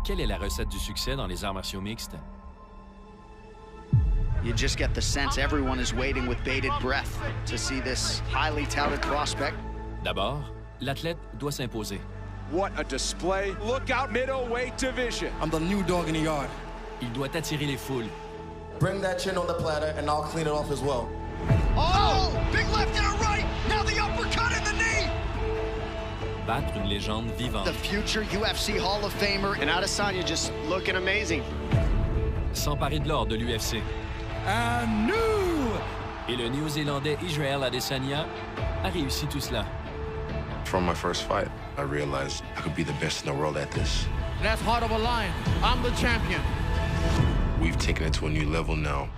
Quelle est la recette du succès dans les arts martiaux mixtes? You just get the sense everyone is waiting with bated breath to see this highly touted prospect. D'abord, l'athlète doit s'imposer. What a display. Look out, middleweight division. I'm the new dog in the yard. Il doit attirer les foules. Bring that chin on the platter and I'll clean it off as well. Oh! Big left and a right! Now the uppercut and the knee! Battre une légende vivante. The future UFC Hall of Famer and Adesanya just looking amazing. S'emparer de l'or de l'UFC. And new! Et le Néo-Zélandais Israel Adesanya a réussi tout cela. From my first fight, I realized I could be the best in the world at this. That's heart of a lion. I'm the champion. We've taken it to a new level now.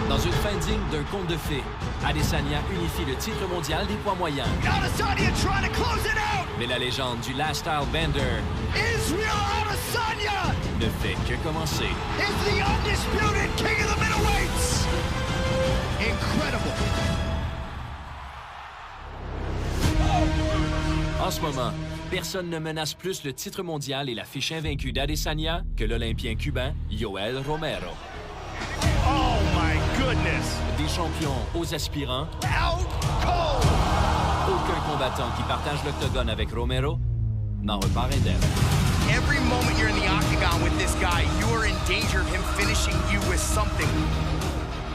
Dans une fin digne d'un conte de fées, Adesanya unifie le titre mondial des poids moyens. Adesanya trying to close it out! Mais la légende du Last Style Bender Israel Adesanya ne fait que commencer. is the undisputed king of the middleweights! Incredible! En ce moment, personne ne menace plus le titre mondial et la fiche invaincue d'Adesanya que l'Olympien cubain Yoel Romero. Oh my goodness. Des champions aux aspirants, Out cold! aucun combattant qui partage l'octogone avec Romero n'en repart indemne. Every moment you're in the octagon with this guy, you are in danger of him finishing you with something.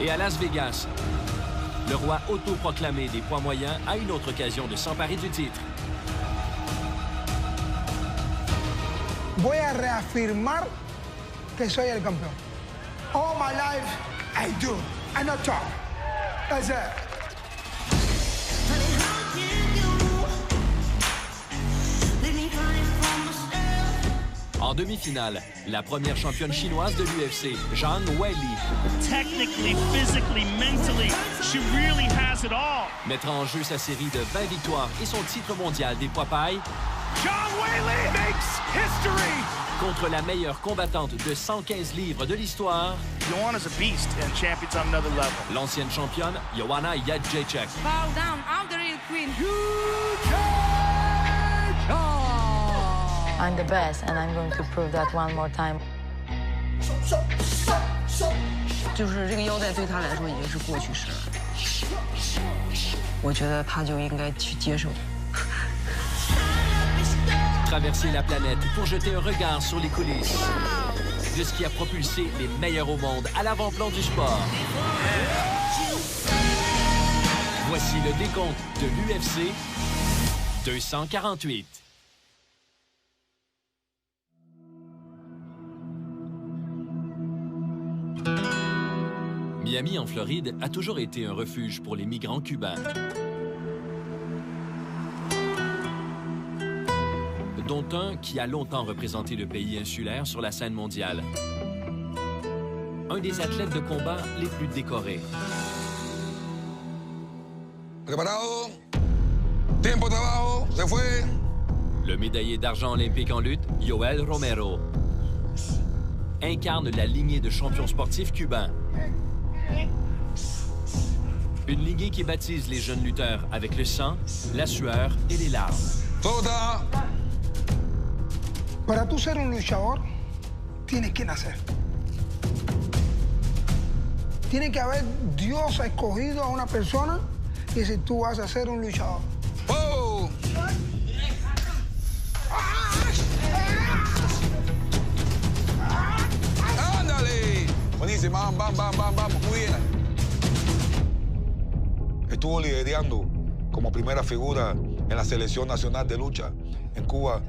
Et à Las Vegas, le roi autoproclamé des poids moyens a une autre occasion de s'emparer du titre. Voy a reafirmar que soy el campeón. All my life, I do. I not talk. That's it. En demi-finale, la première championne chinoise de l'UFC, Zhang Weili, Technically, physically, mentally, she really has it all. mettra en jeu sa série de 20 victoires et son titre mondial des poids pailles John Weili makes history. contre la meilleure combattante de 115 livres de l'histoire, Joanna's a beast and champion's on another level. l'ancienne championne Joanna Jędrzejczyk. Bow down, I'm the real queen. I'm the best, and I'm going to prove that one more time. 就是这个腰带对他来说已经是过去式了，我觉得他就应该去接受。 Traverser la planète pour jeter un regard sur les coulisses de ce qui a propulsé les meilleurs au monde à l'avant-plan du sport. Voici le décompte de l'UFC 248. Miami, en Floride, a toujours été un refuge pour les migrants cubains, dont un qui a longtemps représenté le pays insulaire sur la scène mondiale. Un des athlètes de combat les plus décorés. Preparado. Tiempo de trabajo. Se fue. Le médaillé d'argent olympique en lutte, Yoel Romero, incarne la lignée de champions sportifs cubains. Une lignée qui baptise les jeunes lutteurs avec le sang, la sueur et les larmes. Toda. Para tú ser un luchador, tienes que nacer. Tiene que haber Dios escogido a una persona y decir, tú vas a ser un luchador. Oh. ¡Ándale! Buenísimo, vamos, muy bien. Estuvo liderando como primera figura en la selección nacional de lucha en Cuba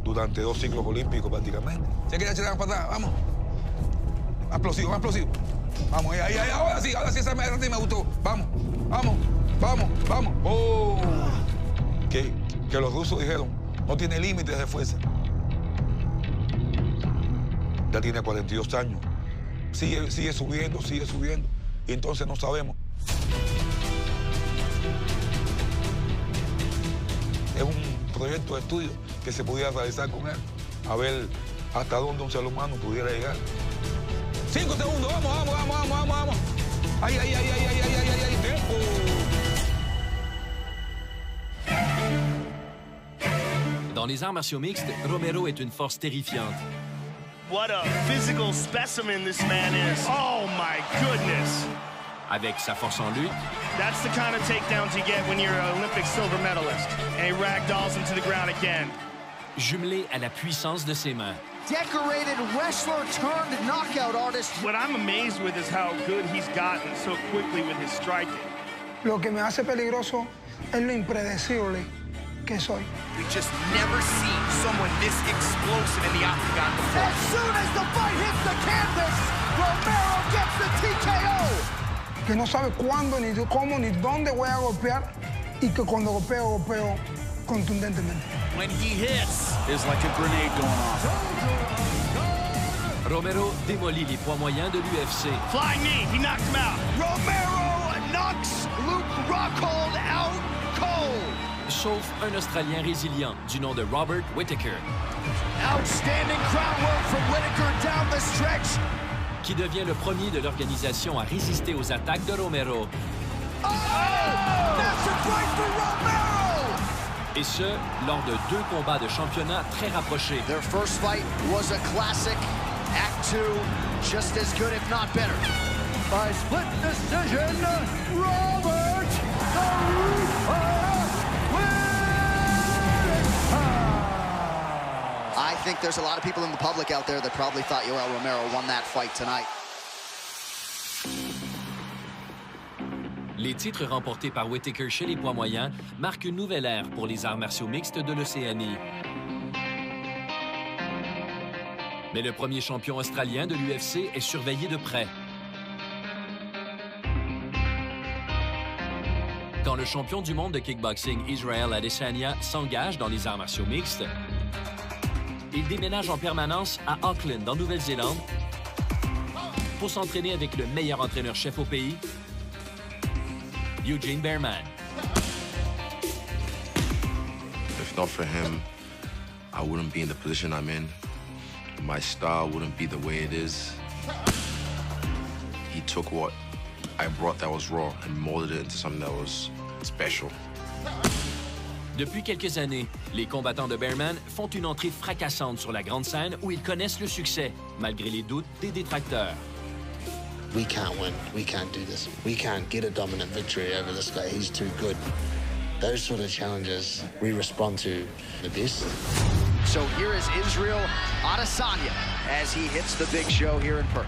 durante 2 ciclos olímpicos prácticamente. Se quería echar para atrás, vamos. Más explosivo. Vamos, ahí, ahora sí, esa me gustó. Vamos. Oh. Que los rusos dijeron, no tiene límites de fuerza. Ya tiene 42 años. Sigue subiendo. Y entonces no sabemos. Es un proyecto de estudio que se pudiera realizar con él, a ver hasta dónde un ser humano pudiera llegar. 5 segundos, vamos. Ahí. Tiempo. Dans les arts martiaux mixtes, Romero est une force terrifiante. What a physical specimen this man is. Oh my goodness. Avec sa force en lutte, That's the kind of takedowns you get when you're an Olympic silver medalist. And he ragdolls him to the ground again. jumelé à la puissance de ses mains. Decorated wrestler turned knockout artist. What I'm amazed with is how good he's gotten so quickly with his striking. Lo que me hace peligroso es lo impredecible que soy. We just never seen someone this explosive in the octagon before. As soon as the fight hits the canvas, Romero gets the TKO. Que no sabe cuándo, ni cómo, ni dónde voy a golpear y que cuando golpeo contundentemente. When he hits, it's like a grenade going off. Romero démolit les poids moyens de l'UFC. Flying knee, he knocked him out. Romero knocks Luke Rockhold out cold. Sauf un Australien résilient du nom de Robert Whittaker, Outstanding crowd work from Whittaker down the stretch. qui devient le premier de l'organisation à résister aux attaques de Romero. Oh! Massive right for Romero! Et ce, lors de 2 combats de championnat très rapprochés. Their first fight was a classic. Act 2, just as good, if not better. By split decision, Robert the Roofer Whittaker! I think there's a lot of people in the public out there that probably thought Yoel Romero won that fight tonight. Les titres remportés par Whittaker chez les poids moyens marquent une nouvelle ère pour les arts martiaux mixtes de l'Océanie. Mais le premier champion australien de l'UFC est surveillé de près. Quand le champion du monde de kickboxing Israel Adesanya s'engage dans les arts martiaux mixtes, il déménage en permanence à Auckland, en Nouvelle-Zélande, pour s'entraîner avec le meilleur entraîneur-chef au pays, Eugene Bareman. If not for him, I wouldn't be in the position I'm in. My style wouldn't be the way it is. He took what I brought that was raw and molded it into something that was special. Depuis quelques années, les combattants de Bareman font une entrée fracassante sur la grande scène où ils connaissent le succès, malgré les doutes des détracteurs. We can't win. We can't do this. We can't get a dominant victory over this guy. He's too good. Those sort of challenges we respond to the best. So here is Israel Adesanya as he hits the big show here in Perth.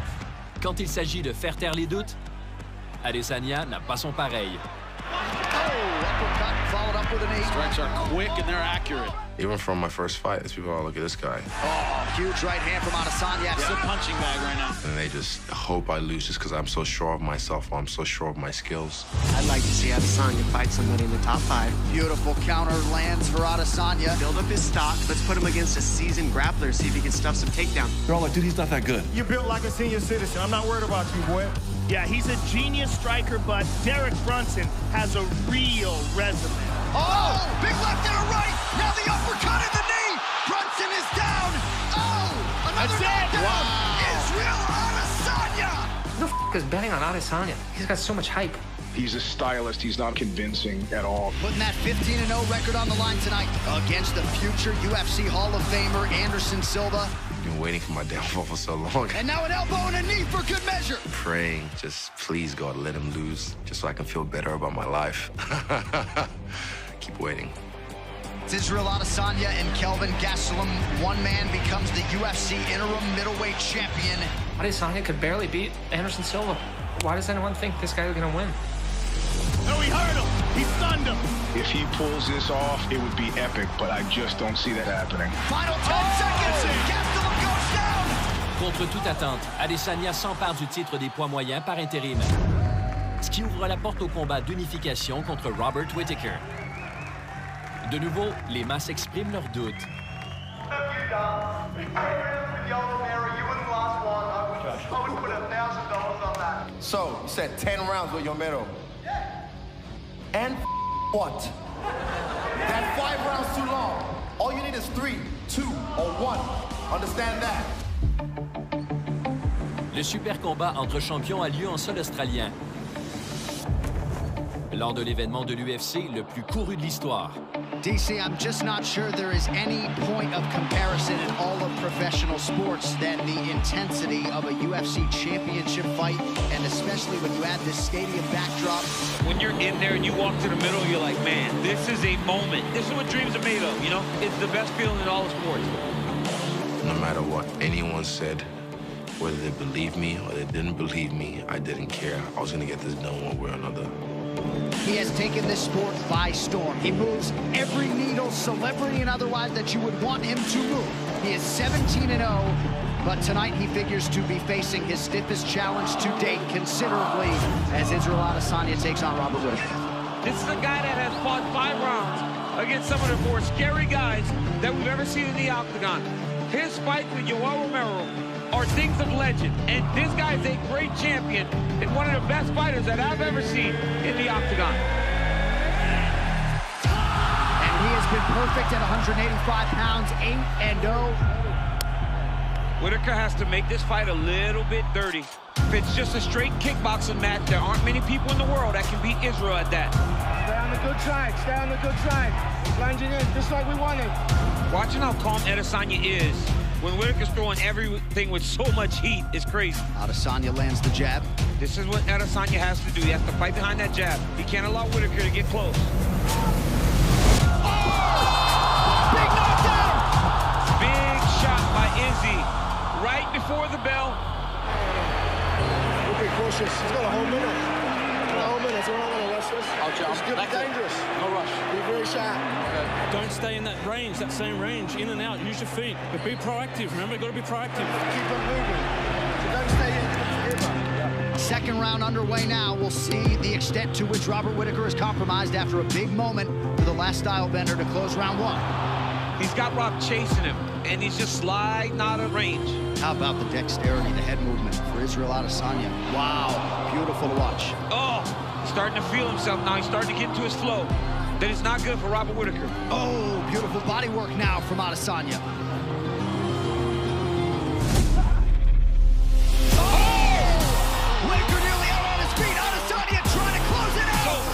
Quand il s'agit de faire taire les doutes, Adesanya n'a pas son pareil. Oh, uppercut followed up with an knee. Strikes are quick and they're accurate. Even from my first fight, there's people are look at this guy. Oh, huge right hand from Adesanya. It's a punching bag right now. And they just hope I lose just because I'm so sure of myself or I'm so sure of my skills. I'd like to see Adesanya fight somebody in the top 5. Beautiful counter lands for Adesanya. Build up his stock. Let's put him against a seasoned grappler, see if he can stuff some takedowns. They're all like, dude, he's not that good. You're built like a senior citizen. I'm not worried about you, boy. Yeah, he's a genius striker, but Derek Brunson has a real resume. Oh, big left and a right. Now the uppercut in the knee. Brunson is down. Oh, another knockdown. Wow. Israel Adesanya. Who the f*** is betting on Adesanya? He's got so much hype. He's a stylist. He's not convincing at all. Putting that 15-0 record on the line tonight against the future UFC Hall of Famer Anderson Silva. Been waiting for my downfall for so long. And now an elbow and a knee for good measure. Praying, just please God, let him lose, just so I can feel better about my life. Keep waiting. It's Israel Adesanya and Kelvin Gastelum. One man becomes the UFC interim middleweight champion. Adesanya could barely beat Anderson Silva. Why does anyone think this guy is going to win? No, he hurt him. He stunned him. If he pulls this off, it would be epic, but I just don't see that happening. Final 10 seconds. Gastelum goes down. Contre toute attente, Adesanya s'empare du titre des poids moyens par intérim, ce qui ouvre la porte au combat d'unification contre Robert Whittaker. De nouveau, les masses expriment leurs doutes. So, you said 10 rounds with Romero. And what? That 5 rounds too long. All you need is 3, 2, or 1. Understand that? Le super combat entre champions a lieu en sol australien. Lors de l'événement de l'UFC le plus couru de l'histoire. DC, I'm just not sure there is any point of comparison in all of professional sports than the intensity of a UFC championship fight, and especially when you add this stadium backdrop. When you're in there and you walk to the middle, you're like, man, this is a moment. This is what dreams are made of, you know? It's the best feeling in all of sports. No matter what anyone said, whether they believed me or they didn't believe me, I didn't care. I was gonna get this done one way or another. He has taken this sport by storm. He moves every needle, celebrity and otherwise, that you would want him to move. He is 17-0, but tonight he figures to be facing his stiffest challenge to date considerably as Israel Adesanya takes on Robert Whittaker. This is a guy that has fought 5 rounds against some of the more scary guys that we've ever seen in the octagon. His fight with Yoel Romero are things of legend, and this guy is a great champion and one of the best fighters that I've ever seen in the octagon. And he has been perfect at 185 pounds, 8-0. Whittaker has to make this fight a little bit dirty. If it's just a straight kickboxing match, there aren't many people in the world that can beat Israel at that. Stay on the good side, stay on the good side. Plunging in, just like we wanted. Watching how calm Adesanya is when Whittaker's throwing everything with so much heat is crazy. Adesanya lands the jab. This is what Adesanya has to do. He has to fight behind that jab. He can't allow Whittaker to get close. Oh! Big knockdown! Big shot by Izzy right before the bell. We'll be cautious. He's got a whole minute. So we're not going to rush this. It's good and dangerous. No rush. Be very sharp. Okay. Don't stay in that range, that same range. In and out. Use your feet. But be proactive. Remember, got to be proactive. Keep on moving. So don't stay in forever. Second round underway now. We'll see the extent to which Robert Whittaker is compromised after a big moment for the last style bender to close round 1. He's got Rob chasing him, and he's just sliding out of range. How about the dexterity, the head movement for Israel Adesanya? Wow, beautiful to watch. Oh, he's starting to feel himself now. He's starting to get into his flow. That is not good for Robert Whittaker. Oh, beautiful body work now from Adesanya. Oh! Whittaker nearly out on his feet. Adesanya trying to close it out.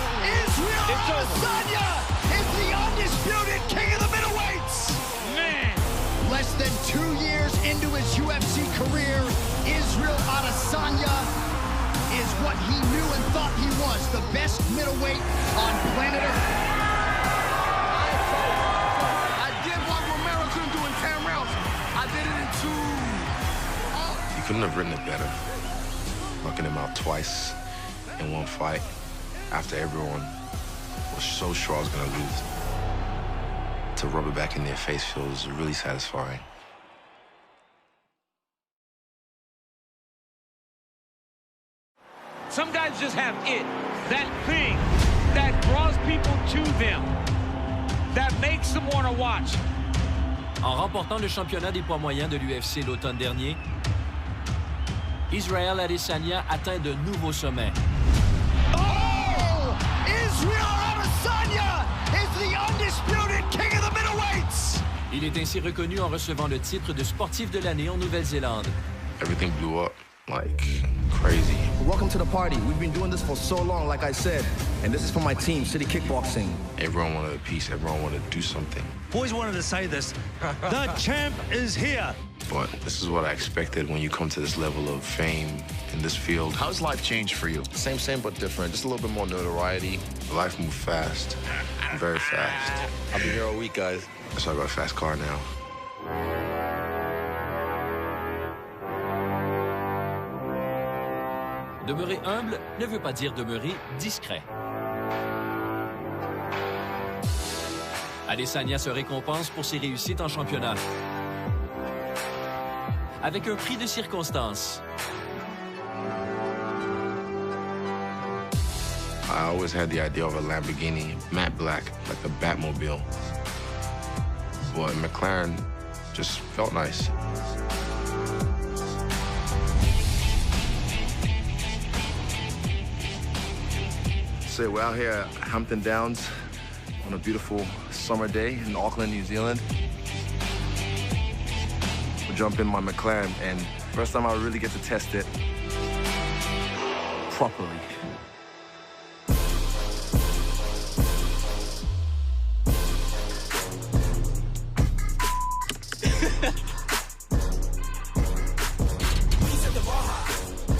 Israel Adesanya is the undisputed king of the middleweights. Man. Less than 2 years into his UFC career, Israel Adesanya is what he knew and thought he was, the best middleweight on planet Earth. I did what Romero couldn't do in 10 rounds. I did it in 2. You couldn't have written it better. Knocking him out twice in one fight after everyone was so sure I was going to lose. To rub it back in their face feels really satisfying. Some guys just have it, that thing that draws people to them, that makes them want to watch. En remportant le championnat des poids moyens de l'UFC l'automne dernier, Israel Adesanya atteint de nouveaux sommets. Oh! Israel Adesanya is the undisputed king of the middleweights! Il est ainsi reconnu en recevant le titre de sportif de l'année en Nouvelle-Zélande. Everything blew up like crazy. Welcome to the party. We've been doing this for so long, like I said. And this is for my team, City Kickboxing. Everyone wanted a piece. Everyone wanted to do something. Boys wanted to say this. The champ is here. But this is what I expected when you come to this level of fame in this field. How's life changed for you? Same, but different. Just a little bit more notoriety. Life moved fast, very fast. I'll be here all week, guys. So I got a fast car now. Demeurer humble ne veut pas dire demeurer discret. Adesanya se récompense pour ses réussites en championnat. Avec un prix de circonstance. I always had the idea of a Lamborghini, matte black, like the Batmobile. But McLaren just felt nice. So we're out here at Hampton Downs on a beautiful summer day in Auckland, New Zealand. We'll jump in my McLaren, and first time I really get to test it properly.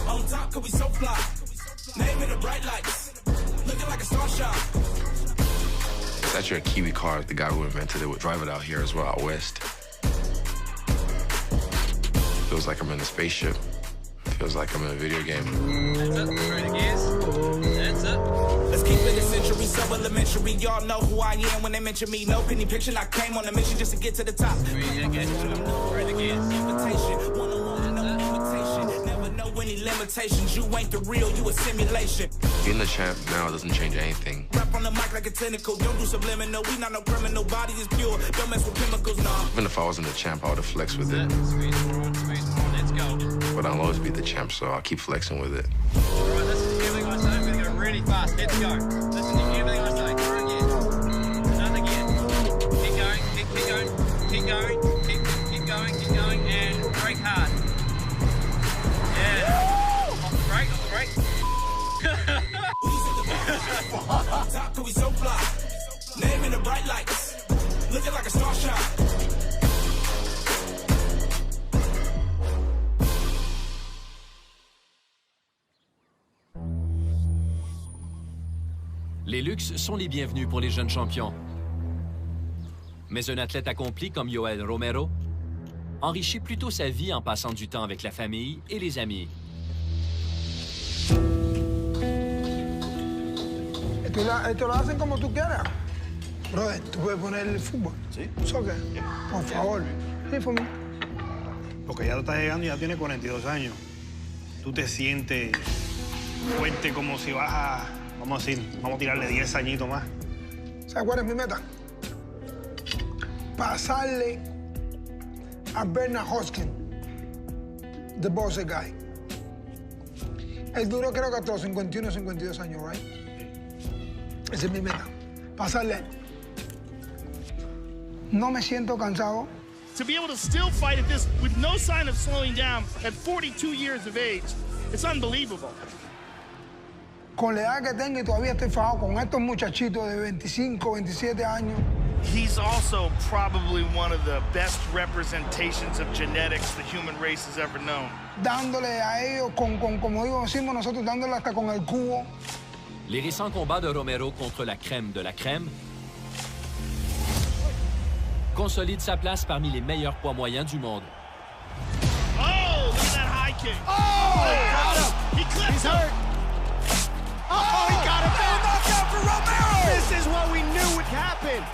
On top, cause we so fly. Name in the bright lights. Looking like a star shot. It's actually a Kiwi car. The guy who invented it would drive it out here as well, out west. Feels like I'm in a spaceship. Feels like I'm in a video game. That's it. Through the gears. That's it. Let's keep it a century, so elementary. Y'all know who I am when they mention me. No penny picture, I came on a mission just to get to the top. Through the gears. Invitation. One-on-one, no invitation. Never know any limitations. You ain't the real, you a simulation. Being the champ now doesn't change anything. Rap on the mic like a tentacle. Don't do subliminal. We not no criminal. Body is pure. Don't mess with chemicals, nah. Even if I wasn't the champ, I would have flexed with it. Squeeze more, let's go. But I'll always be the champ, so I'll keep flexing with it. All right, listen to everything I say. I'm going to go really fast. Let's go. Listen to everything I say. Through again. Another again. Keep going. Keep going. Keep going. Keep going. Keep going. And brake hard. Yeah. Off the brake. Off the brake. Top, cause we so fly. Name in the bright lights. Looking like a star shot. Les luxes sont les bienvenus pour les jeunes champions. Mais un athlète accompli comme Yoel Romero enrichit plutôt sa vie en passant du temps avec la famille et les amis. Esto lo hacen como tú quieras. Brother, tú puedes poner el fútbol. Sí. Soccer. Por favor. Sí, for me. Porque ya tú estás llegando y ya tienes 42 años. Tú te sientes fuerte como si vas a... Vamos a decir, vamos a tirarle 10 añitos más. ¿Sabes cuál es mi meta? Pasarle a Bernard Hoskin, the boss guy. Él duró creo que hasta los 51 o 52 años, right? Esa es mi meta. Pasarle. No me siento cansado. To be able to still fight at this with no sign of slowing down at 42 years of age, it's unbelievable. Con la edad que tengo y todavía estoy fajado con estos muchachitos de 25, 27 años. He's also probably one of the best representations of genetics the human race has ever known. Dándole a ellos, como decimos nosotros, dándole hasta con el cubo. Les récents combats de Romero contre la crème de la crème consolident sa place parmi les meilleurs poids moyens du monde. Oh, look at that high kick. Oh, he clipped him. Oh, he got a bad knockout for Romero! This is what we knew would happen.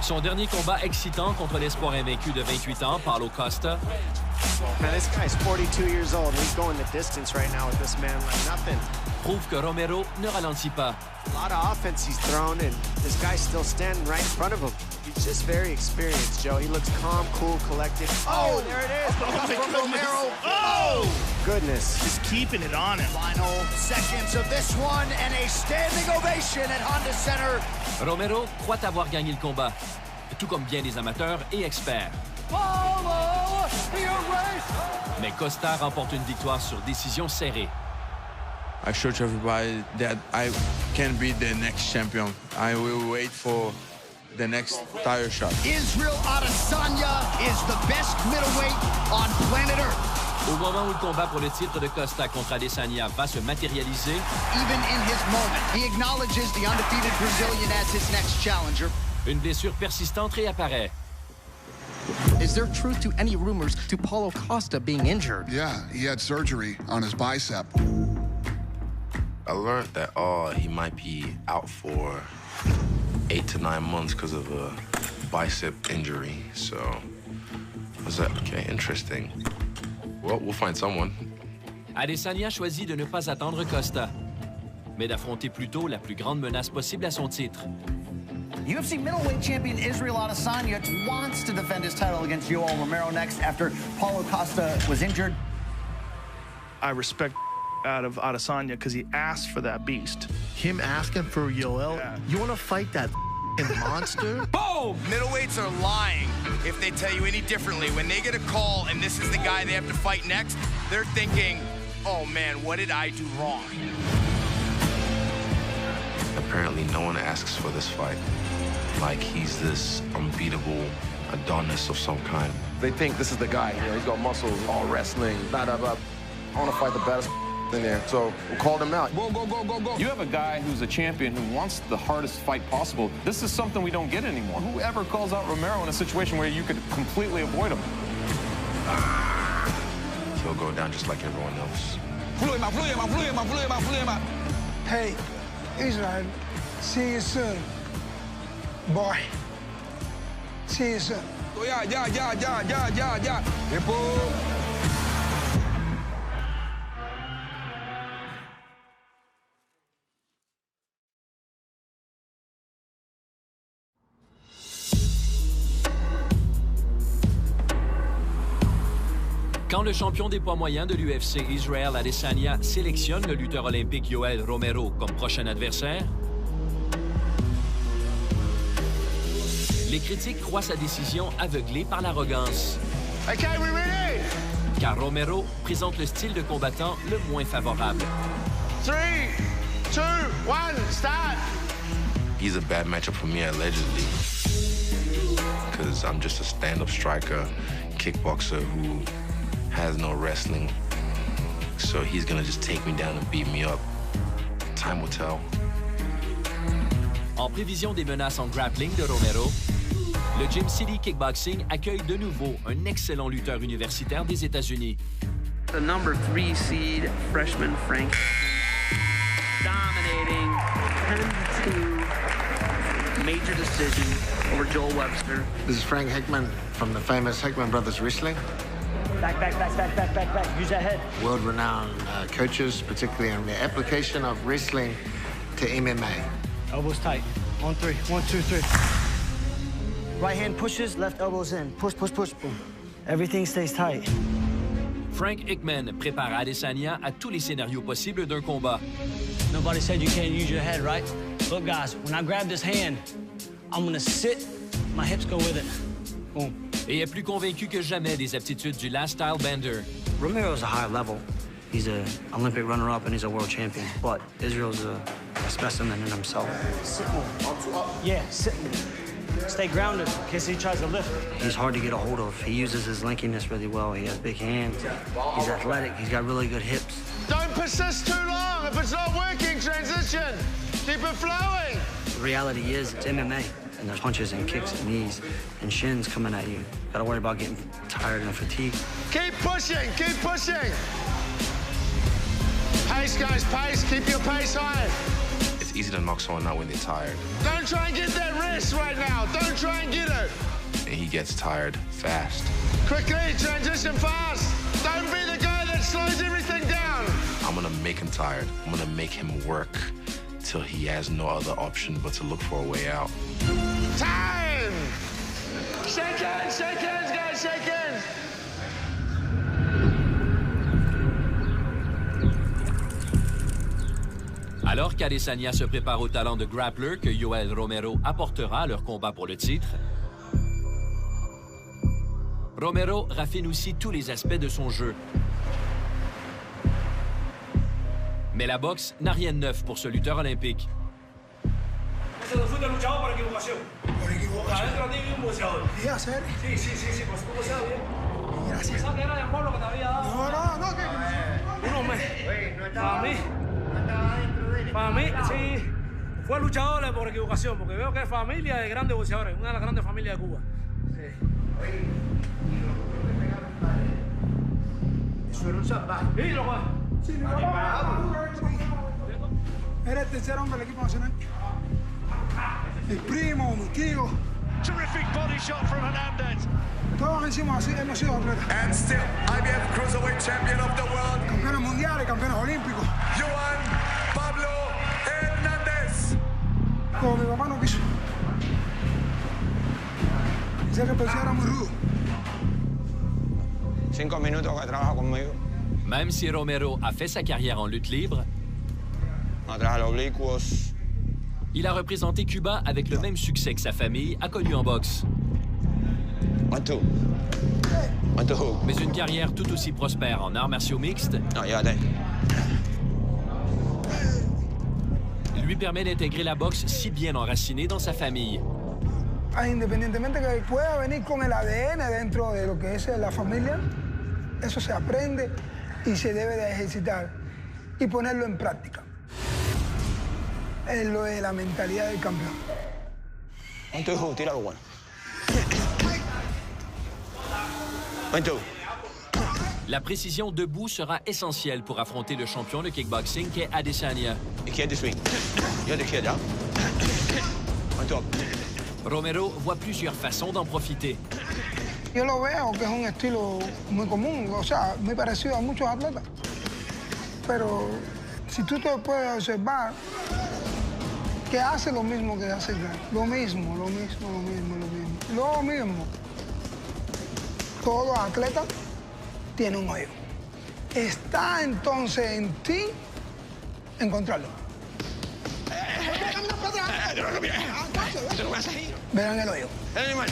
Son dernier combat excitant contre l'espoir invaincu de 28 ans, Paulo Costa. Man, this guy's 42 years old. He's going the distance right now with this man like nothing. Prouve que Romero ne ralentit pas. A lot of offense he's thrown, and this guy's still standing right in front of him. He's just very experienced, Joe. He looks calm, cool, collected. Oh, there it is. Oh, Romero. Oh! Goodness. Just keeping it on him. Final seconds of this one, and a standing ovation at Honda Center. Romero croit avoir gagné le combat, tout comme bien les amateurs et experts. Mais Costa remporte une victoire sur décision serrée. I showed everybody that I can be the next champion. I will wait for the next title shot. Israel Adesanya is the best middleweight on planet Earth. Au moment où le combat pour le titre de Costa contre Adesanya va se matérialiser, even in his moment, he acknowledges the undefeated Brazilian as his next challenger. Une blessure persistante réapparaît. Is there truth to any rumors to Paulo Costa being injured? Yeah, he had surgery on his bicep. I learned that he might be out for 8 to 9 months because of a bicep injury. So I was like, okay, interesting. Well, we'll find someone. Adesanya choisit de ne pas attendre Costa, mais d'affronter plutôt la plus grande menace possible à son titre. UFC middleweight champion Israel Adesanya wants to defend his title against Yoel Romero next after Paulo Costa was injured. I respect out of Adesanya because he asked for that beast. Him asking for Yoel? Yeah. You want to fight that monster? Boom! Middleweights are lying if they tell you any differently. When they get a call and this is the guy they have to fight next, they're thinking, oh man, what did I do wrong? Apparently no one asks for this fight. Like he's this unbeatable, Adonis of some kind. They think this is the guy. You know, he's got muscles, all wrestling, blah, blah, blah. I want to fight the baddest in there, so we called him out. Go, go, go, go, go. You have a guy who's a champion who wants the hardest fight possible. This is something we don't get anymore. Whoever calls out Romero in a situation where you could completely avoid him? He'll go down just like everyone else. Hey, Israel, see you soon. Boy, see you soon. Ya. Tiempo. Quand le champion des poids moyens de l'UFC, Israel Adesanya, sélectionne le lutteur olympique Yoel Romero comme prochain adversaire, les critiques croient sa décision aveuglée par l'arrogance. Okay, we ready? Car Romero présente le style de combattant le moins favorable. 3, 2, 1, start! He's a bad matchup for me, allegedly. Because I'm just a stand-up striker, kickboxer who has no wrestling. So he's gonna just take me down and beat me up. Time will tell. En prévision des menaces en grappling de Romero, le Gym City Kickboxing accueille de nouveau un excellent lutteur universitaire des États-Unis. The number 3 seed freshman Frank dominating 10-2 major decision over Joel Webster. This is Frank Hickman from the famous Hickman Brothers Wrestling. Back. Use that head. World-renowned coaches, particularly in the application of wrestling to MMA. Elbows tight. On 3. 1, 2, 3. Right hand pushes, left elbows in. Push. Boom. Everything stays tight. Frank Hickman prépare Adesanya à tous les scénarios possibles d'un combat. Nobody said you can't use your head, right? Look, guys, when I grab this hand, I'm gonna sit, my hips go with it. Boom. Et est plus convaincu que jamais des aptitudes du last style bender. Romero's a high level. He's an Olympic runner-up and he's a world champion. But Israel's a specimen in himself. Sit more. Yeah, sit more. Stay grounded in case he tries to lift. He's hard to get a hold of. He uses his lankiness really well. He has big hands. He's athletic. He's got really good hips. Don't persist too long. If it's not working, transition. Keep it flowing. The reality is, it's MMA. And there's punches and kicks and knees and shins coming at you. Gotta worry about getting tired and fatigued. Keep pushing. Pace, guys, pace. Keep your pace high. It's easy to knock someone out when they're tired. Don't try and get that wrist right now. Don't try and get it. And he gets tired fast. Quickly, transition fast. Don't be the guy that slows everything down. I'm gonna make him tired. I'm gonna make him work till he has no other option but to look for a way out. Time! Shake hands, guys, shake hands! Alors qu'Adesanya se prépare au talent de grappler que Yoel Romero apportera à leur combat pour le titre, Romero raffine aussi tous les aspects de son jeu. Mais la boxe n'a rien de neuf pour ce lutteur olympique. Eso lo fuiste luchador por equivocación. Por equivocación. Adentro tiene un boxeador. ¿Y hacer? Sí, pues tú boxeado bien. Gracias. Pensaba que era de amor lo que te había dado. No, que... Uno me... Para mí, sí. Fue luchador por equivocación, porque veo que es familia de grandes boxeadores, una de las grandes familias de Cuba. Sí. Eso era un salvaje. Sí, lo va. Sí, era el tercer hombre del equipo nacional. El primo, mi tío. Terrific body shot from Hernandez. Todos encima así, hemos sido atletas. And still, IBF Cruiserweight Champion of the World. Campeones mundiales, campeones olímpicos. Joan Pablo Hernández. Como mi papá no quiso. Decía que el PC era muy rudo. 5 minutos que trabaja conmigo. Même si Romero a fait sa carrière en lutte libre, Atrás los oblicuos. il a représenté Cuba avec le même succès que sa famille a connu en boxe. Mais une carrière tout aussi prospère en arts martiaux mixtes lui permet d'intégrer la boxe si bien enracinée dans sa famille. independientemente que pueda venir con el ADN dentro de lo que es la familia, eso se aprende y se debe de ejercitar y ponerlo en práctica. Es lo de la mentalidad del campeón. 1, 2, tira lo bueno. 1, 2. La précision debout sera essentielle pour affronter le champion de kickboxing qu'est Adesanya. Romero voit plusieurs façons d'en profiter. Yo lo veo que es un estilo muy común, o sea, muy parecido a muchos atletas. Pero si tú te puedes observar, que hace lo mismo que hace Jan. Lo mismo. Todo atleta tiene un hoyo. Está entonces en ti encontrarlo. Verán el hoyo. El animal.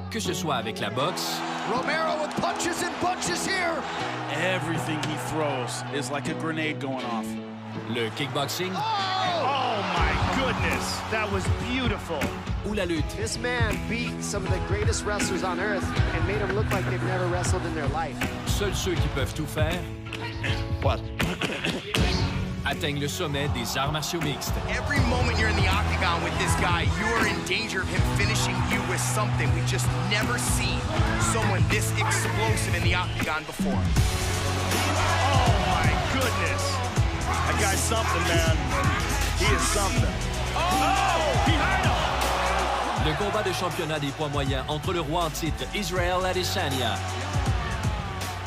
Que ce soit avec la boxe, Romero with punches and bunches here. Everything he throws is like a grenade going off. Le kickboxing. Oh my goodness, that was beautiful. Ou la lutte. This man beat some of the greatest wrestlers on earth and made them look like they've never wrestled in their life. Seuls ceux qui peuvent tout faire atteignent le sommet des arts martiaux mixtes. Every moment you're in the octagon with this guy, you are in danger of him finishing you with something. We've just never seen someone this explosive in the octagon before. Oh my goodness. That guy's something, man. He is something. Oh, behind him. Le combat de championnat des poids moyens entre le roi en titre Israel Adesanya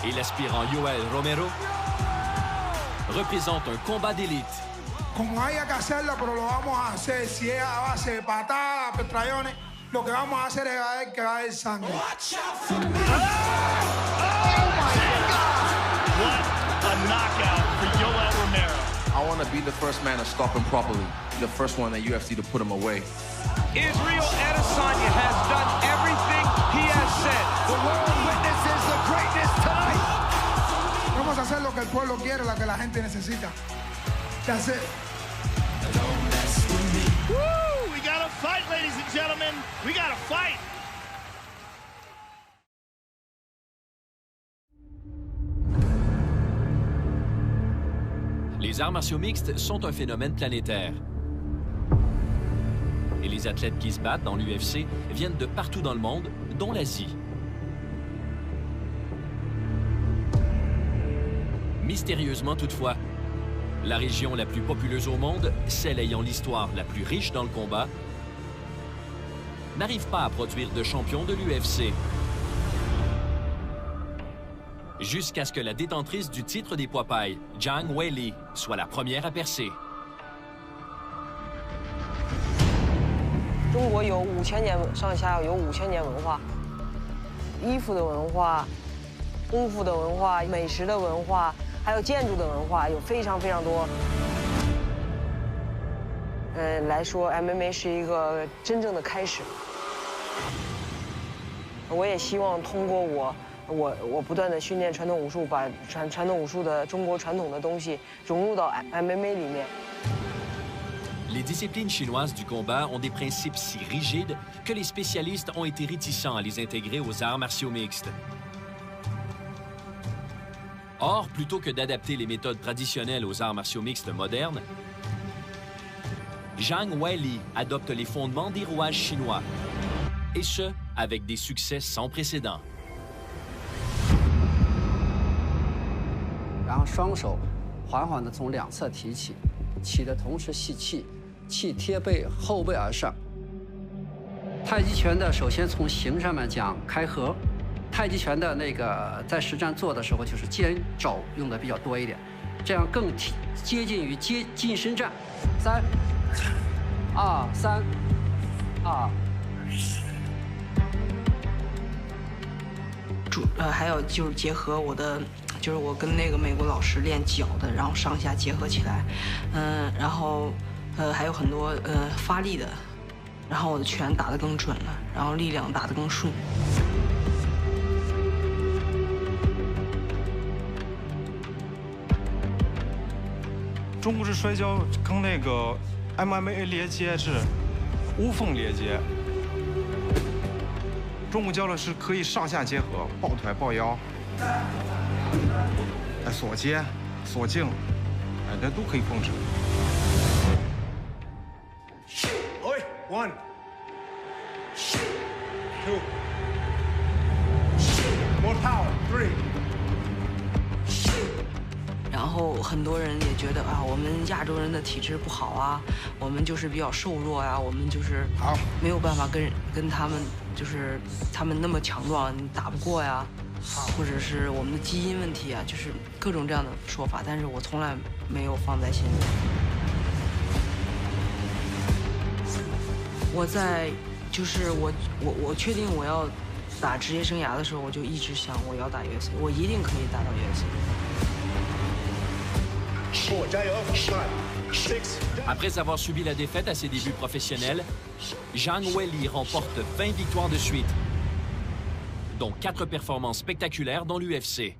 et l'aspirant Yoel Romero représente un combat d'élite. Como haya que hacerlo, pero lo vamos a hacer. Si es a base de patadas, petrayones, lo que vamos a hacer es que va a haber sangre. What a knockout for Yoel Romero. I want to be the first man to stop him properly. The first one at UFC to put him away. Israel Adesanya has done everything he has said. The world witnesses the greatness tonight. Vamos a hacer lo que el pueblo quiere, lo que la gente necesita. That's it. Woo! We got a fight, ladies and gentlemen. We got a fight. Les arts martiaux mixtes sont un phénomène planétaire. Et les athlètes qui se battent dans l'UFC viennent de partout dans le monde, dont l'Asie. Mystérieusement toutefois, la région la plus populeuse au monde, celle ayant l'histoire la plus riche dans le combat, n'arrive pas à produire de champion de l'UFC. Jusqu'à ce que la détentrice du titre des poids pailles, Zhang Weili, soit la première à percer. 中国有5000年上下，有5000年文化，衣服的文化、功夫的文化、美食的文化，还有建筑的文化，有非常非常多。来说 MMA 是一个真正的开始。我也希望通过我不断的训练传统武术，把传统武术的中国传统的东西融入到 MMA 里面。 Les disciplines chinoises du combat ont des principes si rigides que les spécialistes ont été réticents à les intégrer aux arts martiaux mixtes. Or, plutôt que d'adapter les méthodes traditionnelles aux arts martiaux mixtes modernes, Zhang Weili adopte les fondements des rouages chinois, et ce, avec des succès sans précédent. 然后双手缓缓地从两侧提起，起的同时吸气。 气贴背后背而上。太极拳的首先从形上面讲开合，太极拳的那个在实战做的时候就是肩肘用的比较多一点，这样更接近于近身战。3、2、3、2。还有就是结合我的，就是我跟那个美国老师练脚的，然后上下结合起来，然后。 还有很多发力的，然后我的拳打得更准了，然后力量打得更顺。中国式摔跤跟那个 MMA 连接是无缝连接。中国教的是可以上下结合，抱腿、抱腰，锁接、锁颈，这都可以控制。Oi, 1, 2, more power, 3. 然后很多人也觉得啊，我们亚洲人的体质不好啊，我们就是比较瘦弱呀，我们就是没有办法跟他们，就是他们那么强壮，你打不过呀，或者是我们的基因问题啊，就是各种这样的说法，但是我从来没有放在心里。我在就是我确定我要打职业生涯的时候，我就一直想我要打 UFC， 我一定可以打到 UFC。Après avoir subi la défaite à ses débuts professionnels, Zhang Weili remporte 20 victoires de suite, dont 4 performances spectaculaires dans l'UFC.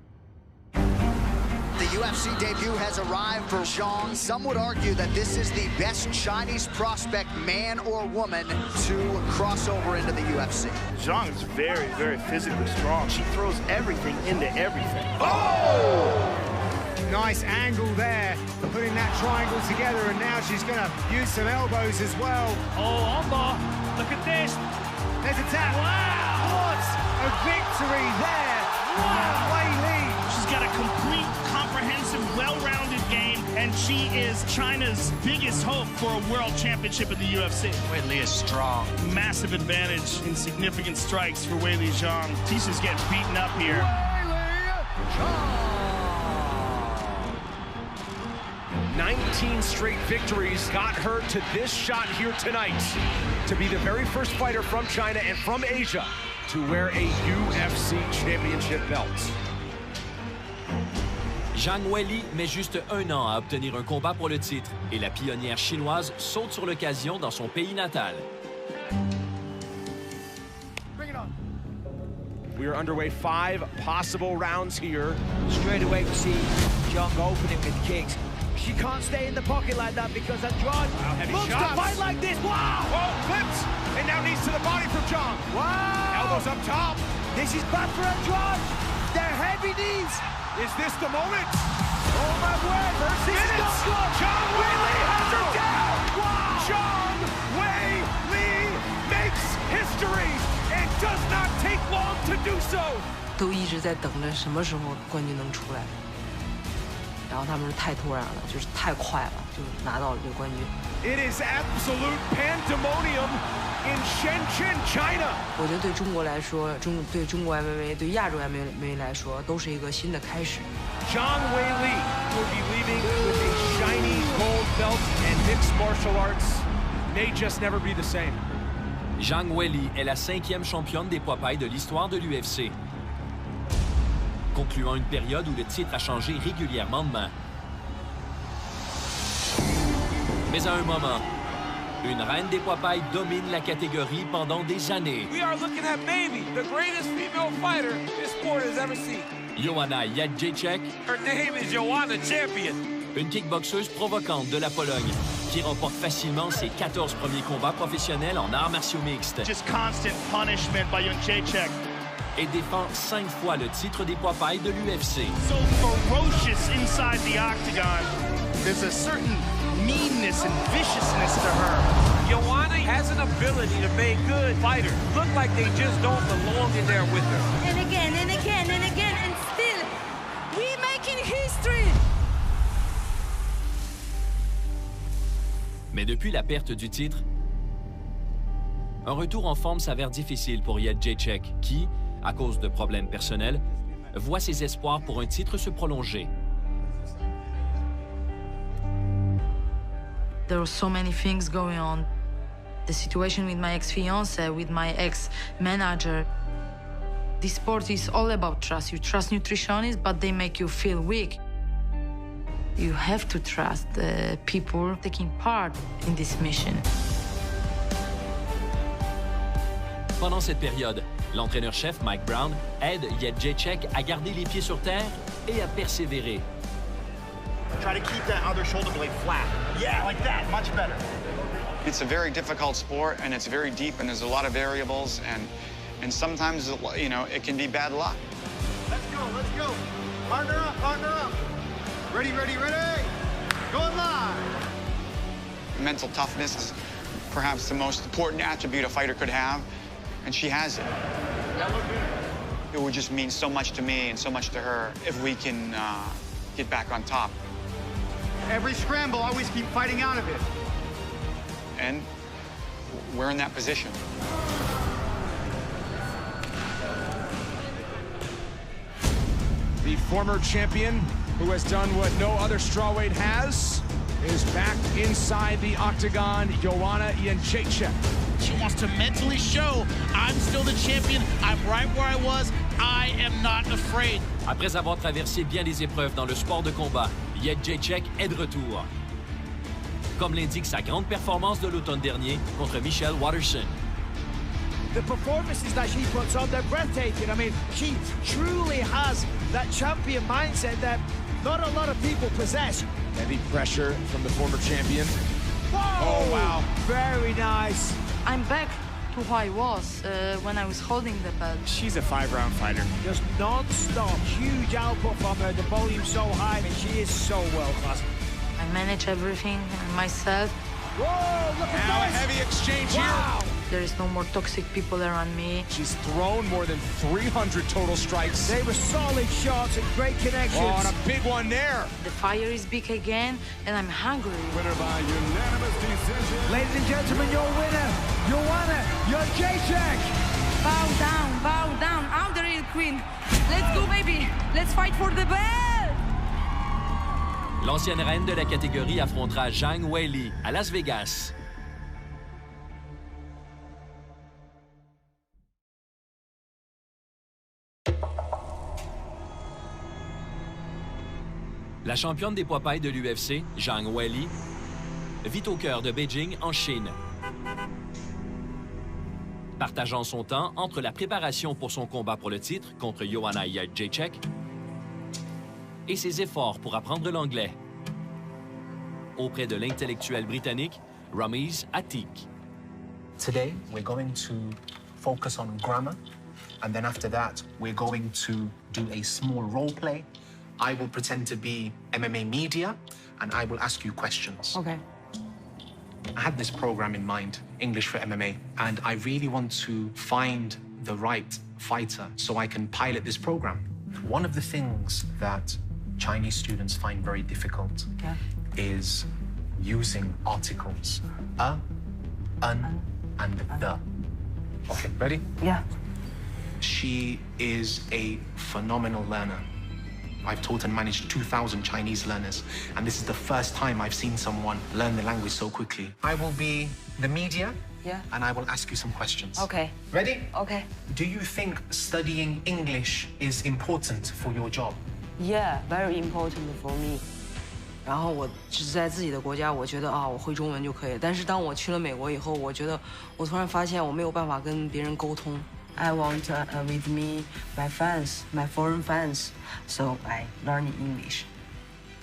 The UFC debut has arrived for Zhang. Some would argue that this is the best Chinese prospect, man or woman, to cross over into the UFC. Zhang is very, very physically strong. She throws everything into everything. Oh! Nice angle there, putting that triangle together, and now she's going to use some elbows as well. Oh, Omar, look at this. There's a tap. Wow! What a victory there. Wow! Weili. She's got a complete, comprehensive, well-rounded game, and she is China's biggest hope for a world championship in the UFC. Weili is strong. Massive advantage in significant strikes for Weili Zhang. Tisha's getting beaten up here. Weili Zhang. 19 straight victories got her to this shot here tonight to be the very first fighter from China and from Asia to wear a UFC championship belt. Zhang Weili met juste 1 an à obtenir un combat pour le titre et la pionnière chinoise saute sur l'occasion dans son pays natal. We are underway 5 possible rounds here. Straight away we see Zhang opening with kicks. She can't stay in the pocket like that because Andrade looks to fight like this. Wow! Oh, flips! And now knees to the body from Zhang. Wow! Elbows up top. This is bad for Andrade. They're heavy knees. Is this the moment? Oh my word! This is not good. Zhang Weili has her down. Wow! Zhang Weili makes history and does not take long to do so. 都一直在等着什么时候冠军能出来。然后他们是太突然了，就是太快了，就拿到了这个冠军。It is absolute pandemonium in Shenzhen, China. 我觉得对中国来说，对中国 MMA、对亚洲 MMA 来说，都是一个新的开始。Zhang Weili will be leaving with a shiny gold belt, and mixed martial arts may just never be the same. Zhang Weili est la 5e championne des poids pailles de l'histoire de l'UFC, concluant une période où le titre a changé régulièrement de main. Mais à un moment, une reine des poids pailles domine la catégorie pendant des années. We are looking at maybe the greatest female fighter this sport has ever seen. Joanna Jędrzejczyk, Her name is Joanna Champion. une kickboxeuse provocante de la Pologne, qui remporte facilement ses 14 premiers combats professionnels en arts martiaux mixtes. Just constant punishment by Jędrzejczyk. Et défend 5 fois le titre des poids pailles de l'UFC. So ferocious inside the octagon. There's a certain meanness and viciousness to her. Joanna has an ability to make good fighters look like they just don't belong in there with her. And again, and again, and again, and still, we're making history. Mais depuis la perte du titre, un retour en forme s'avère difficile pour Jędrzejczyk, qui, à cause de problèmes personnels, voit ses espoirs pour un titre se prolonger. There are so many things going on. The situation with my ex-fiance, with my ex-manager. This sport is all about trust. You trust nutritionists, but they make you feel weak. You have to trust the people taking part in this mission. Pendant cette période, l'entraîneur-chef Mike Brown aide Jędrzejczyk à garder les pieds sur terre et à persévérer. Try to keep that other shoulder blade flat. Yeah, like that, much better. It's a very difficult sport, and it's very deep, and there's a lot of variables, and sometimes, you know, it can be bad luck. Let's go, let's go. Partner up, partner up. Ready, ready, ready. Going live. Mental toughness is perhaps the most important attribute a fighter could have, and she has it. It would just mean so much to me and so much to her if we can get back on top. Every scramble, always keep fighting out of it. And we're in that position. The former champion, who has done what no other strawweight has, is back inside the octagon, Joanna Jędrzejczyk. She wants to mentally show, I'm still the champion, I'm right where I was, I am not afraid. Après avoir traversé bien des épreuves dans le sport de combat, Jędrzejczyk est de retour. Comme l'indique sa grande performance de l'automne dernier contre Michelle Waterson. The performances that she puts on, they're breathtaking. I mean, she truly has that champion mindset that not a lot of people possess. Heavy pressure from the former champion. Whoa! Oh, wow. Very nice. I'm back to who I was when I was holding the belt. She's a 5-round fighter. Just non-stop, huge output from her. The volume's so high, and she is so world-class. I manage everything myself. Whoa, look at now this. A heavy exchange wow. here. There is no more toxic people around me. She's thrown more than 300 total strikes. They were solid shots and great connections. Oh, and a big one there. The fire is big again, and I'm hungry. Winner by unanimous decision. Ladies and gentlemen, your winner, Joanna Jędrzejczyk. Bow down. I'm the real queen. Let's go, baby. Let's fight for the belt. L'ancienne reine de la catégorie affrontera Zhang Weili à Las Vegas. La championne des poids-pailles de l'UFC, Zhang Weili, vit au cœur de Beijing, en Chine. Partageant son temps entre la préparation pour son combat pour le titre contre Joanna Jędrzejczyk et ses efforts pour apprendre l'anglais auprès de l'intellectuel britannique Ramiz Atik. Today, we're going to focus on grammar, and then after that, we're going to do a small role play. I will pretend to be MMA media, and I will ask you questions. Okay. I had this program in mind, English for MMA, and I really want to find the right fighter so I can pilot this program. One of the things that Chinese students find very difficult is using articles un, and the. Okay, ready? Yeah. She is a phenomenal learner. I've taught and managed 2,000 Chinese learners, and this is the first time I've seen someone learn the language so quickly. I will be the media, and I will ask you some questions. Okay. Ready? Okay. Do you think studying English is important for your job? Yeah, very important for me. 然后我只是在自己的国家，我觉得我会中文就可以。但是当我去了美国以后，我觉得我突然发现我没有办法跟别人沟通。I want with me my fans, my foreign fans, so I learn English.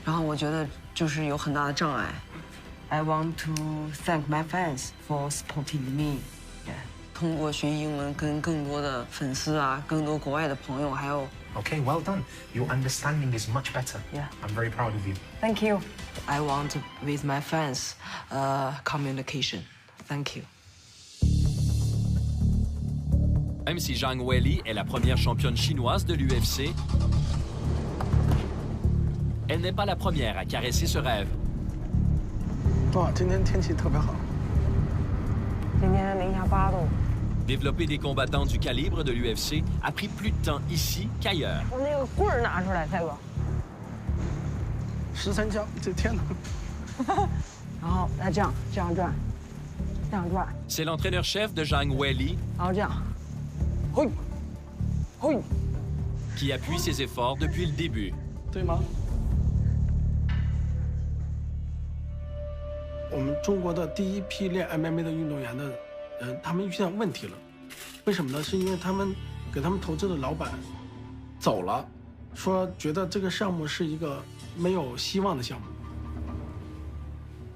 然后我觉得就是有很大的障碍。I want to thank my fans for supporting me. 通过学英文，跟更多的粉丝啊，更多国外的朋友，还有。Okay, well done. Your understanding is much better. Yeah. I'm very proud of you. Thank you. I want with my fans communication. Thank you. Même si Zhang Weili est la première championne chinoise de l'UFC, elle n'est pas la première à caresser ce rêve. 哇，今天天气特别好。今天零下8度。 Développer des combattants du calibre de l'UFC a pris plus de temps ici qu'ailleurs. 我那个棍儿拿出来，蔡哥。13枪，这天哪！然后来这样转，这样转。C'est l'entraîneur-chef de Zhang Weili. 然后这样，嘿，嘿。 qui appuie ses efforts depuis le début. 对吗？我们中国的第一批练 MMA 的运动员的人，他们遇到问题了，为什么呢？是因为他们给他们投资的老板走了，说觉得这个项目是一个没有希望的项目。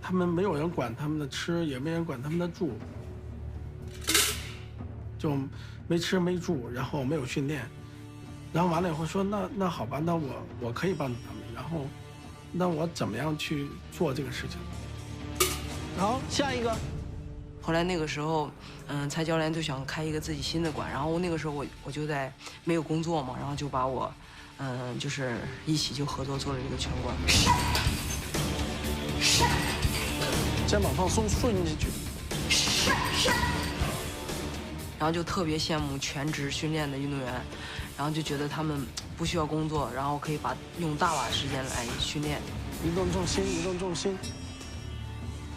他们没有人管他们的吃，也没人管他们的住，就没吃没住，然后没有训练，然后完了以后说那好吧，那我可以帮助他们，然后那我怎么样去做这个事情？好，下一个。后来那个时候，蔡教练就想开一个自己新的馆，然后那个时候我就在没有工作嘛，然后就把我，就是一起就合作做了这个拳馆。肩膀放松，顺进去。然后就特别羡慕全职训练的运动员，然后就觉得他们不需要工作，然后可以用大把时间来训练。移动重心，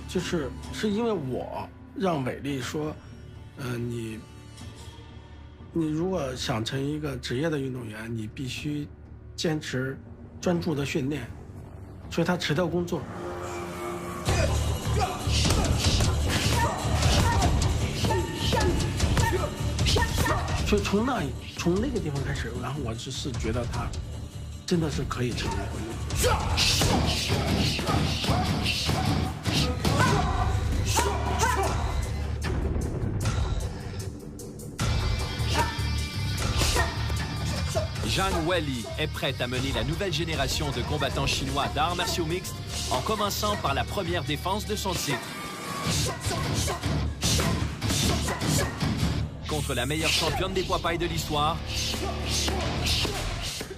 是因为我让伟丽说，你如果想成一个职业的运动员，你必须坚持专注的训练，所以他辞掉工作。所以从那个地方开始，然后我是觉得他真的是可以成为运动员。Zhang Weili est prête à mener la nouvelle génération de combattants chinois d'arts martiaux mixtes en commençant par la première défense de son titre. Contre la meilleure championne des poids pailles de l'histoire,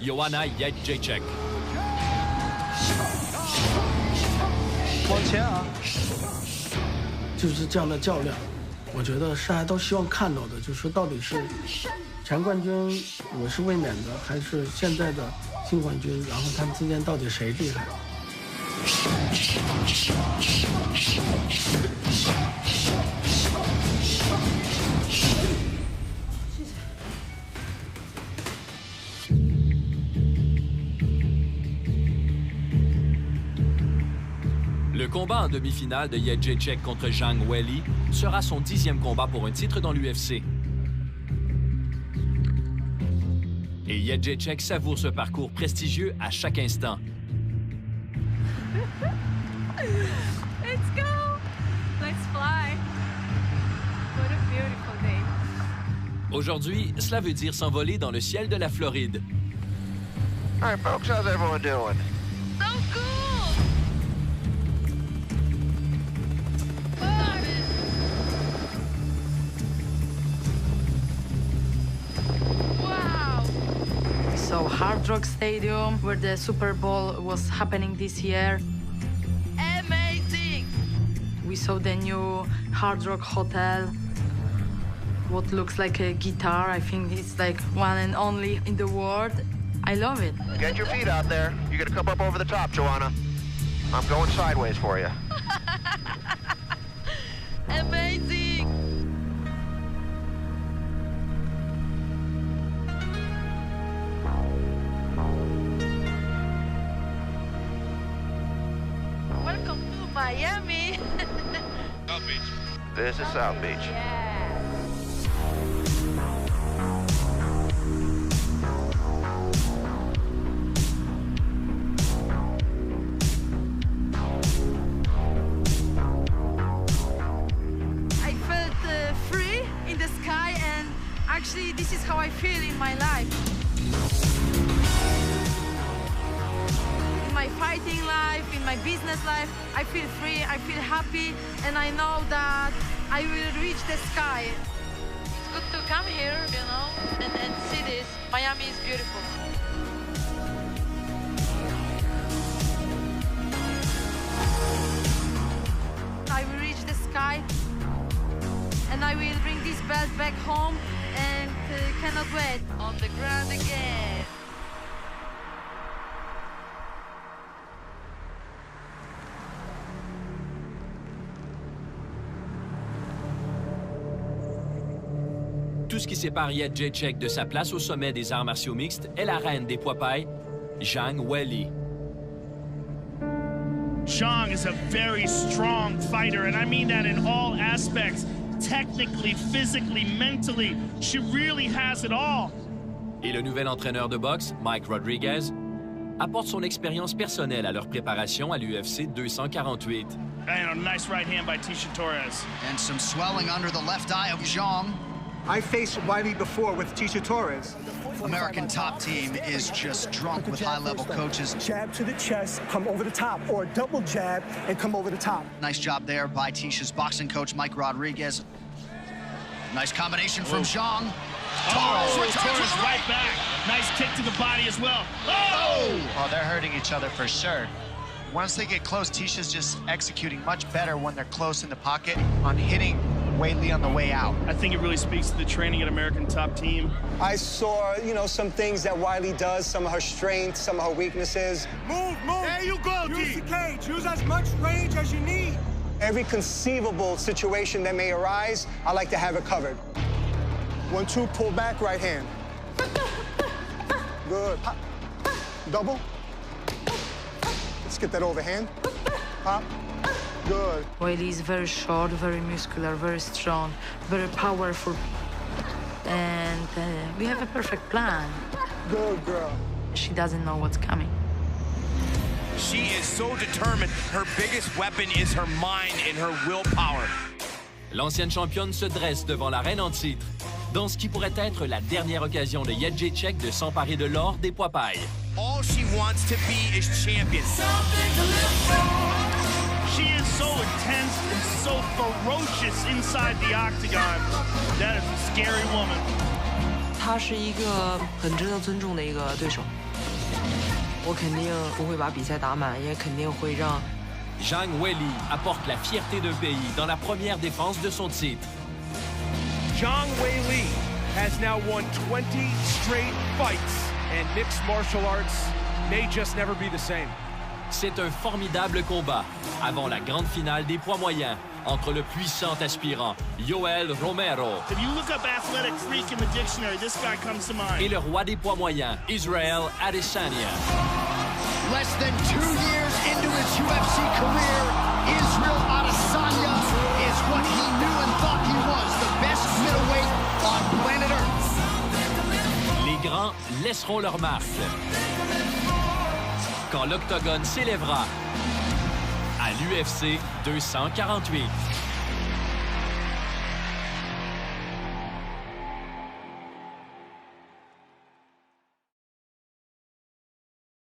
Joanna Jędrzejczyk. 往前啊！就是这样的较量，我觉得大家都希望看到的，就是到底是前冠军我是卫冕的，还是现在的新冠军，然后他们之间到底谁厉害？Le combat en demi-finale de Jędrzejczyk contre Zhang Weili sera son 10e combat pour un titre dans l'UFC. Et Jędrzejczyk savoure ce parcours prestigieux à chaque instant. Let's go! Let's fly! What a beautiful day. Aujourd'hui, cela veut dire s'envoler dans le ciel de la Floride. All right, folks, how's everyone doing? So cool! So Hard Rock Stadium, where the Super Bowl was happening this year. Amazing! We saw the new Hard Rock Hotel. What looks like a guitar. I think it's like one and only in the world. I love it. Get your feet out there. You're gonna come up over the top, Joanna. I'm going sideways for you. Amazing! Welcome to Miami. South Beach. This is South Beach. Yeah. I felt free in the sky, and actually this is how I feel in my life. In my fighting life, in my business life, I feel free, I feel happy, and I know that I will reach the sky. It's good to come here, you know, and see this. Miami is beautiful. I will reach the sky, and I will bring this belt back home, and cannot wait. On the ground again. Tout ce qui sépare Jędrzejczyk de sa place au sommet des arts martiaux mixtes est la reine des poids pailles, Zhang Weili. Zhang is a very strong fighter, and I mean that in all aspects. Technically, physically, mentally, she really has it all. Et le nouvel entraîneur de boxe, Mike Rodriguez, apporte son expérience personnelle à leur préparation à l'UFC 248. And a nice right hand by Tecia Torres. And some swelling under the left eye of Zhang. I faced Wiley before with Tecia Torres. American Top Team is just drunk with high-level coaches. Jab to the chest, come over the top, or a double jab and come over the top. Nice job there by Ticia's boxing coach, Mike Rodriguez. Nice combination from Zhang. Torres right back. Nice kick to the body as well. Oh! Oh, they're hurting each other for sure. Once they get close, Ticia's just executing much better when they're close in the pocket on hitting Weili on the way out. I think it really speaks to the training at American Top Team. I saw, some things that Wiley does, some of her strengths, some of her weaknesses. Move! There you go, Use the cage. Use as much range as you need. Every conceivable situation that may arise, I like to have it covered. 1-2, pull back, right hand. Good. Pop. Double. Let's get that overhand. Pop. Good. Weili is very short, very muscular, very strong, very powerful. And we have a perfect plan. Good girl. She doesn't know what's coming. She is so determined. Her biggest weapon is her mind and her willpower. L'ancienne championne se dresse devant la reine en titre, dans ce qui pourrait être la dernière occasion de Jędrzejczyk de s'emparer de l'or des poids pailles. All she wants to be is champion. She is so intense and so ferocious inside the octagon. That is a scary woman. 她是一个很值得尊重的一个对手。我肯定不会把比赛打满，也肯定会让 Zhang Weili apporte la fierté d'un pays dans la première défense de son titre. Zhang Weili has now won 20 straight fights, and mixed martial arts may just never be the same. C'est un formidable combat avant la grande finale des poids moyens entre le puissant aspirant Yoel Romero If you look up athletic freak in the dictionary, this guy comes to mind. et le roi des poids moyens Israel Adesanya. Less than 2 years into his UFC career, Israel Adesanya is what he knew and thought he was, the best middleweight on planet Earth. Les grands laisseront leur marque quand l'octogone s'élèvera à l'UFC 248.